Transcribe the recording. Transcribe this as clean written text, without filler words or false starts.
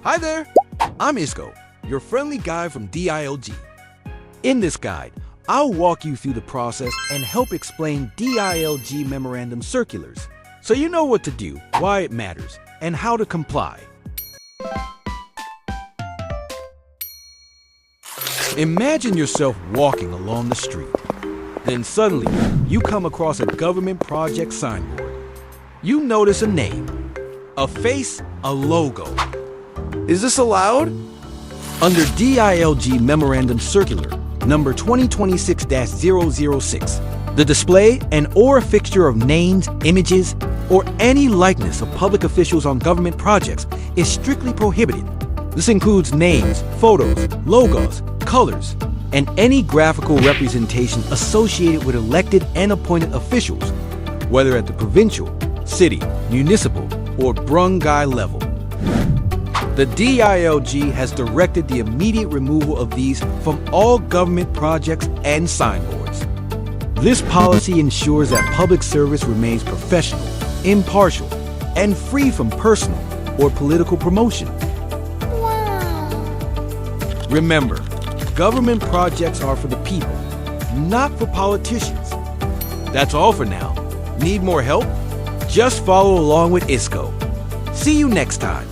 Hi there, I'm Isko, your friendly guide from DILG. In this guide, I'll walk you through the process and help explain DILG Memorandum Circulars, so you know what to do, why it matters, and how to comply. Imagine yourself walking along the street. Then suddenly, you come across a government project signboard. You notice a name, a face, a logo. Is this allowed? Under DILG Memorandum Circular, number 2026-006, the display and/or fixture of names, images, or any likeness of public officials on government projects is strictly prohibited. This includes names, photos, logos, colors, and any graphical representation associated with elected and appointed officials, whether at the provincial, city, municipal, or barangay level. The DILG has directed the immediate removal of these from all government projects and signboards. This policy ensures that public service remains professional, impartial, and free from personal or political promotion. Remember, government projects are for the people, not for politicians. That's all for now. Need more help? Just follow along with Isko. See you next time.